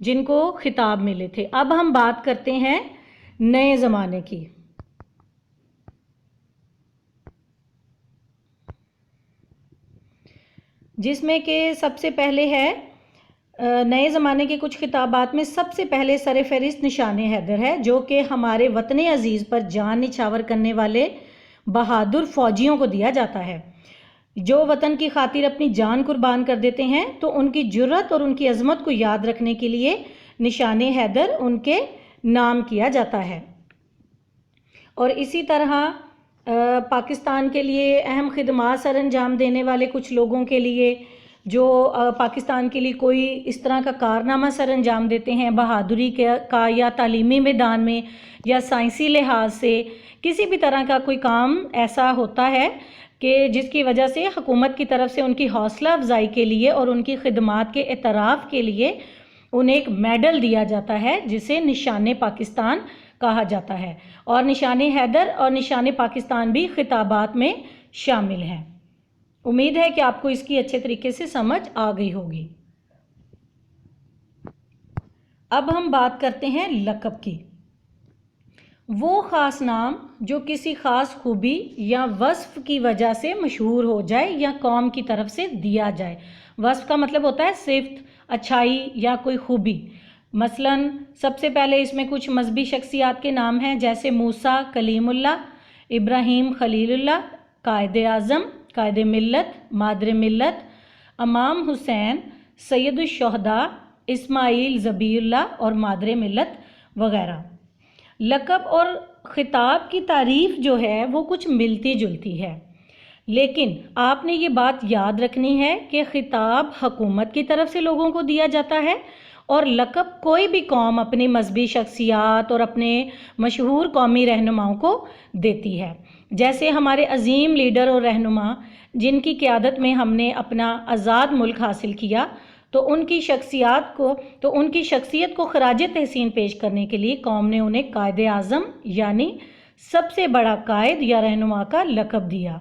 جن کو خطاب ملے تھے۔ اب ہم بات کرتے ہیں نئے زمانے کی۔ جس میں کہ سب سے پہلے ہے نئے زمانے کے کچھ خطابات میں سب سے پہلے سر فہرست نشان حیدر ہے، جو کہ ہمارے وطن عزیز پر جان نچھاور کرنے والے بہادر فوجیوں کو دیا جاتا ہے، جو وطن کی خاطر اپنی جان قربان کر دیتے ہیں۔ تو ان کی جرت اور ان کی عظمت کو یاد رکھنے کے لیے نشان حیدر ان کے نام کیا جاتا ہے۔ اور اسی طرح پاکستان کے لیے اہم خدمات سر انجام دینے والے کچھ لوگوں کے لیے جو پاکستان کے لیے کوئی اس طرح کا کارنامہ سر انجام دیتے ہیں، بہادری کا یا تعلیمی میدان میں یا سائنسی لحاظ سے کسی بھی طرح کا کوئی کام ایسا ہوتا ہے کہ جس کی وجہ سے حکومت کی طرف سے ان کی حوصلہ افزائی کے لیے اور ان کی خدمات کے اعتراف کے لیے انہیں ایک میڈل دیا جاتا ہے، جسے نشان پاکستان کہا جاتا ہے۔ اور نشان حیدر اور نشان پاکستان بھی خطابات میں شامل ہیں۔ امید ہے کہ آپ کو اس کی اچھے طریقے سے سمجھ آ گئی ہوگی۔ اب ہم بات کرتے ہیں لقب کی۔ وہ خاص نام جو کسی خاص خوبی یا وصف کی وجہ سے مشہور ہو جائے یا قوم کی طرف سے دیا جائے۔ وصف کا مطلب ہوتا ہے صفت، اچھائی یا کوئی خوبی۔ مثلاً سب سے پہلے اس میں کچھ مذہبی شخصیات کے نام ہیں، جیسے موسیٰ کلیم اللہ، ابراہیم خلیل اللہ، قائد اعظم، قائد ملت، مادر ملت، امام حسین، سید الشہداء، اسماعیل ذبیح اللہ اور مادر ملت وغیرہ۔ لقب اور خطاب کی تعریف جو ہے وہ کچھ ملتی جلتی ہے، لیکن آپ نے یہ بات یاد رکھنی ہے کہ خطاب حکومت کی طرف سے لوگوں کو دیا جاتا ہے، اور لقب کوئی بھی قوم اپنی مذہبی شخصیات اور اپنے مشہور قومی رہنماؤں کو دیتی ہے۔ جیسے ہمارے عظیم لیڈر اور رہنما جن کی قیادت میں ہم نے اپنا آزاد ملک حاصل کیا، تو ان کی شخصیت کو خراج تحسین پیش کرنے کے لیے قوم نے انہیں قائد اعظم یعنی سب سے بڑا قائد یا رہنما کا لقب دیا۔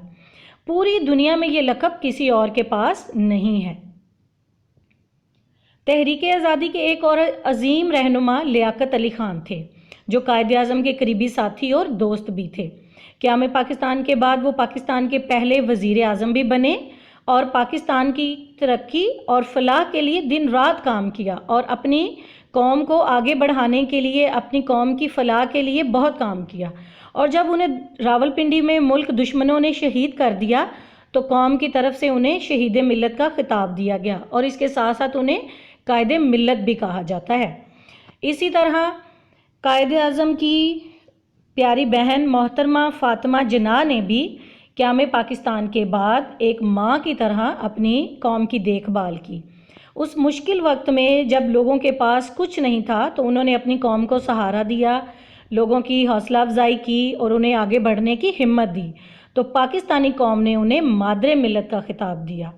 پوری دنیا میں یہ لقب کسی اور کے پاس نہیں ہے۔ تحریک آزادی کے ایک اور عظیم رہنما لیاقت علی خان تھے، جو قائد اعظم کے قریبی ساتھی اور دوست بھی تھے۔ قیام پاکستان کے بعد وہ پاکستان کے پہلے وزیر اعظم بھی بنے اور پاکستان کی ترقی اور فلاح کے لیے دن رات کام کیا، اور اپنی قوم کو آگے بڑھانے کے لیے، اپنی قوم کی فلاح کے لیے بہت کام کیا۔ اور جب انہیں راولپنڈی میں ملک دشمنوں نے شہید کر دیا تو قوم کی طرف سے انہیں شہید ملت کا خطاب دیا گیا، اور اس کے ساتھ ساتھ انہیں قائد ملت بھی کہا جاتا ہے۔ اسی طرح قائد اعظم کی پیاری بہن محترمہ فاطمہ جناح نے بھی قیام پاکستان کے بعد ایک ماں کی طرح اپنی قوم کی دیکھ بھال کی۔ اس مشکل وقت میں جب لوگوں کے پاس کچھ نہیں تھا تو انہوں نے اپنی قوم کو سہارا دیا، لوگوں کی حوصلہ افزائی کی اور انہیں آگے بڑھنے کی ہمت دی۔ تو پاکستانی قوم نے انہیں مادر ملت کا خطاب دیا۔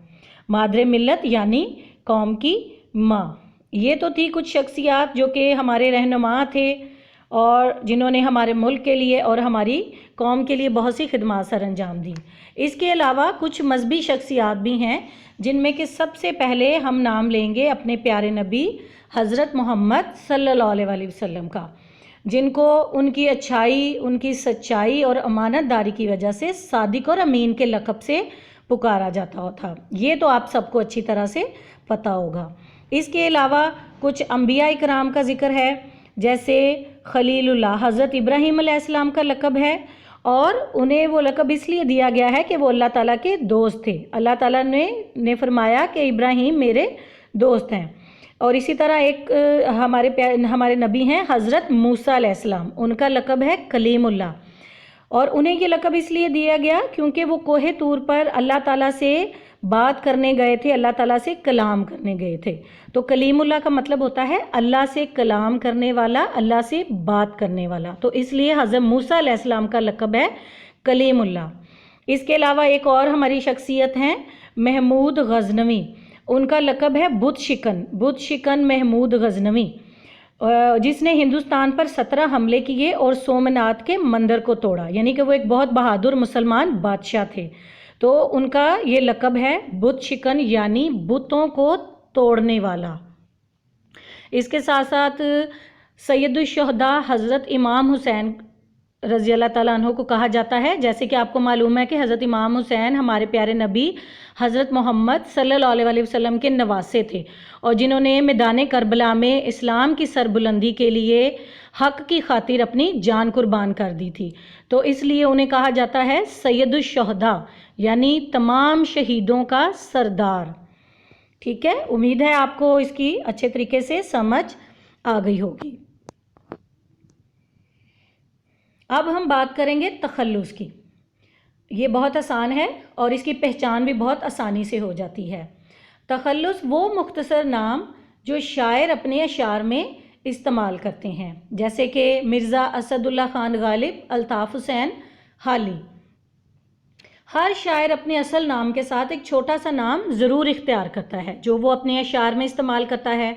مادر ملت یعنی قوم کی ماں۔ یہ تو تھی کچھ شخصیات جو کہ ہمارے رہنما تھے اور جنہوں نے ہمارے ملک کے لیے اور ہماری قوم کے لیے بہت سی خدمات سر انجام دی۔ اس کے علاوہ کچھ مذہبی شخصیات بھی ہیں، جن میں کہ سب سے پہلے ہم نام لیں گے اپنے پیارے نبی حضرت محمد صلی اللہ علیہ وسلم کا، جن کو ان کی اچھائی، ان کی سچائی اور امانت داری کی وجہ سے صادق اور امین کے لقب سے پکارا جاتا تھا۔ یہ تو آپ سب کو اچھی طرح سے پتہ ہوگا۔ اس کے علاوہ کچھ انبیاء کرام کا ذکر ہے، جیسے خلیل اللہ حضرت ابراہیم علیہ السلام کا لقب ہے، اور انہیں وہ لقب اس لیے دیا گیا ہے کہ وہ اللہ تعالیٰ کے دوست تھے۔ اللہ تعالیٰ نے فرمایا کہ ابراہیم میرے دوست ہیں۔ اور اسی طرح ایک ہمارے نبی ہیں حضرت موسیٰ علیہ السلام، ان کا لقب ہے کلیم اللہ، اور انہیں یہ لقب اس لیے دیا گیا کیونکہ وہ کوہ طور پر اللہ تعالیٰ سے بات کرنے گئے تھے، اللہ تعالیٰ سے کلام کرنے گئے تھے۔ تو کلیم اللہ کا مطلب ہوتا ہے اللہ سے کلام کرنے والا، اللہ سے بات کرنے والا، تو اس لیے حضرت موسیٰ علیہ السلام کا لقب ہے کلیم اللہ۔ اس کے علاوہ ایک اور ہماری شخصیت ہیں محمود غزنوی، ان کا لقب ہے بت شکن محمود غزنوی، جس نے ہندوستان پر 17 حملے کیے اور سومناتھ کے مندر کو توڑا، یعنی کہ وہ ایک بہت بہادر مسلمان بادشاہ تھے۔ تو ان کا یہ لقب ہے بت شکن یعنی بتوں کو توڑنے والا۔ اس کے ساتھ ساتھ سید الشہداء حضرت امام حسین رضی اللہ تعالیٰ عنہ کو کہا جاتا ہے، جیسے کہ آپ کو معلوم ہے کہ حضرت امام حسین ہمارے پیارے نبی حضرت محمد صلی اللہ علیہ وسلم کے نواسے تھے، اور جنہوں نے میدان کربلا میں اسلام کی سربلندی کے لیے حق کی خاطر اپنی جان قربان کر دی تھی، تو اس لیے انہیں کہا جاتا ہے سید الشہداء، یعنی تمام شہیدوں کا سردار۔ ٹھیک ہے، امید ہے آپ کو اس کی اچھے طریقے سے سمجھ آ گئی ہوگی۔ اب ہم بات کریں گے تخلص کی۔ یہ بہت آسان ہے اور اس کی پہچان بھی بہت آسانی سے ہو جاتی ہے۔ تخلص وہ مختصر نام جو شاعر اپنے اشعار میں استعمال کرتے ہیں، جیسے کہ مرزا اسد اللہ خان غالب، الطاف حسین حالی۔ ہر شاعر اپنے اصل نام کے ساتھ ایک چھوٹا سا نام ضرور اختیار کرتا ہے جو وہ اپنے اشعار میں استعمال کرتا ہے۔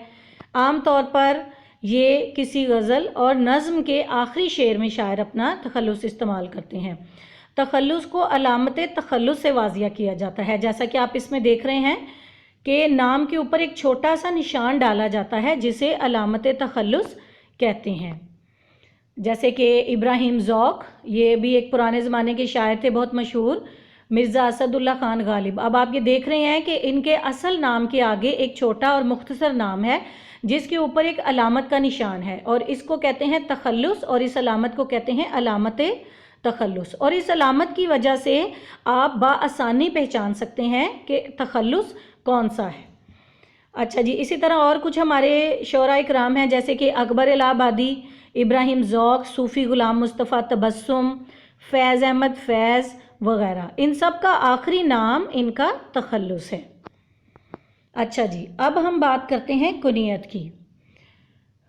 عام طور پر یہ کسی غزل اور نظم کے آخری شعر میں شاعر اپنا تخلص استعمال کرتے ہیں۔ تخلص کو علامت تخلص سے واضح کیا جاتا ہے، جیسا کہ آپ اس میں دیکھ رہے ہیں کہ نام کے اوپر ایک چھوٹا سا نشان ڈالا جاتا ہے جسے علامت تخلص کہتے ہیں۔ جیسے کہ ابراہیم ذوق، یہ بھی ایک پرانے زمانے کے شاعر تھے بہت مشہور، مرزا اسد اللہ خان غالب۔ اب آپ یہ دیکھ رہے ہیں کہ ان کے اصل نام کے آگے ایک چھوٹا اور مختصر نام ہے جس کے اوپر ایک علامت کا نشان ہے، اور اس کو کہتے ہیں تخلص، اور اس علامت کو کہتے ہیں علامت تخلص، اور اس علامت کی وجہ سے آپ بآسانی پہچان سکتے ہیں کہ تخلص کون سا ہے۔ اچھا جی، اسی طرح اور کچھ ہمارے شعراء اکرام ہیں، جیسے کہ اکبر الہ آبادی، ابراہیم ذوق، صوفی غلام مصطفیٰ تبسم، فیض احمد فیض وغیرہ، ان سب کا آخری نام ان کا تخلص ہے۔ اچھا جی، اب ہم بات کرتے ہیں کنیت کی۔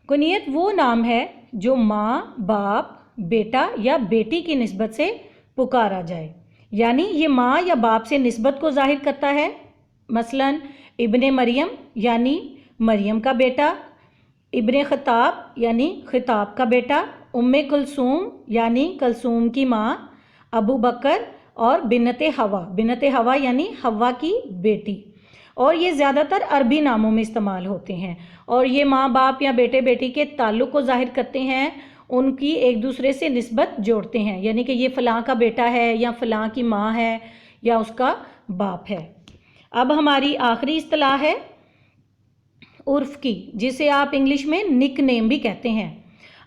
کنیت وہ نام ہے جو ماں، باپ، بیٹا یا بیٹی کی نسبت سے پکارا جائے، یعنی یہ ماں یا باپ سے نسبت کو ظاہر کرتا ہے۔ مثلا ابن مریم یعنی مریم کا بیٹا، ابن خطاب یعنی خطاب کا بیٹا، ام کلثوم یعنی کلثوم کی ماں، ابو بکر، اور بنت ہوا یعنی ہوا کی بیٹی، اور یہ زیادہ تر عربی ناموں میں استعمال ہوتے ہیں، اور یہ ماں باپ یا بیٹے بیٹی کے تعلق کو ظاہر کرتے ہیں، ان کی ایک دوسرے سے نسبت جوڑتے ہیں، یعنی کہ یہ فلاں کا بیٹا ہے یا فلاں کی ماں ہے یا اس کا باپ ہے۔ اب ہماری آخری اصطلاح ہے عرف کی، جسے آپ انگلش میں نک نیم بھی کہتے ہیں۔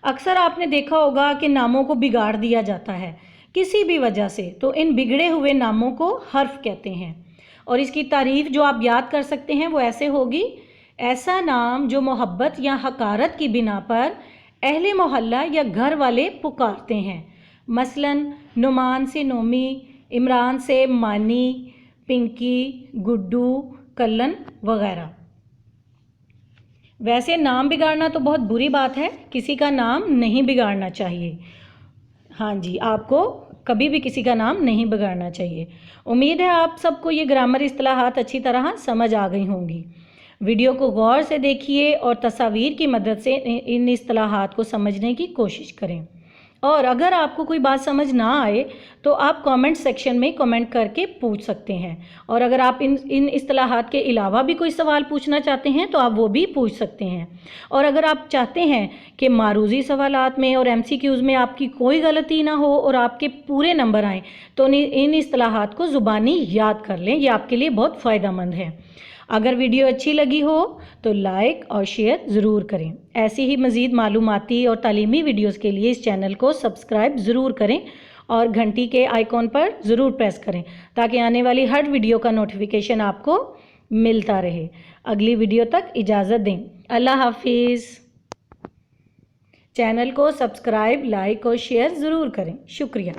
اکثر آپ نے دیکھا ہوگا کہ ناموں کو بگاڑ دیا جاتا ہے کسی بھی وجہ سے، تو ان بگڑے ہوئے ناموں کو حرف کہتے ہیں، اور اس کی تعریف جو آپ یاد کر سکتے ہیں وہ ایسے ہوگی: ایسا نام جو محبت یا حقارت کی بنا پر اہل محلہ یا گھر والے پکارتے ہیں، مثلا نعمان سے نومی، عمران سے مانی، پنکی، گڈو، کلن وغیرہ۔ ویسے نام بگاڑنا تو بہت بری بات ہے، کسی کا نام نہیں بگاڑنا چاہیے۔ ہاں جی، آپ کو کبھی بھی کسی کا نام نہیں بگاڑنا چاہیے۔ امید ہے آپ سب کو یہ گرامر اصطلاحات اچھی طرح سمجھ آ گئی ہوں گی۔ ویڈیو کو غور سے دیکھیے اور تصاویر کی مدد سے ان اصطلاحات کو سمجھنے کی کوشش کریں، اور اگر آپ کو کوئی بات سمجھ نہ آئے تو آپ کامنٹ سیکشن میں کامنٹ کر کے پوچھ سکتے ہیں، اور اگر آپ ان اصطلاحات کے علاوہ بھی کوئی سوال پوچھنا چاہتے ہیں تو آپ وہ بھی پوچھ سکتے ہیں، اور اگر آپ چاہتے ہیں کہ معروضی سوالات میں اور MCQs میں آپ کی کوئی غلطی نہ ہو اور آپ کے پورے نمبر آئیں تو ان اصطلاحات کو زبانی یاد کر لیں، یہ آپ کے لیے بہت فائدہ مند ہے۔ اگر ویڈیو اچھی لگی ہو تو لائک اور شیئر ضرور کریں۔ ایسی ہی مزید معلوماتی اور تعلیمی ویڈیوز کے لیے اس چینل کو سبسکرائب ضرور کریں اور گھنٹی کے آئیکن پر ضرور پریس کریں تاکہ آنے والی ہر ویڈیو کا نوٹیفیکیشن آپ کو ملتا رہے۔ اگلی ویڈیو تک اجازت دیں۔ اللہ حافظ۔ چینل کو سبسکرائب، لائک اور شیئر ضرور کریں۔ شکریہ۔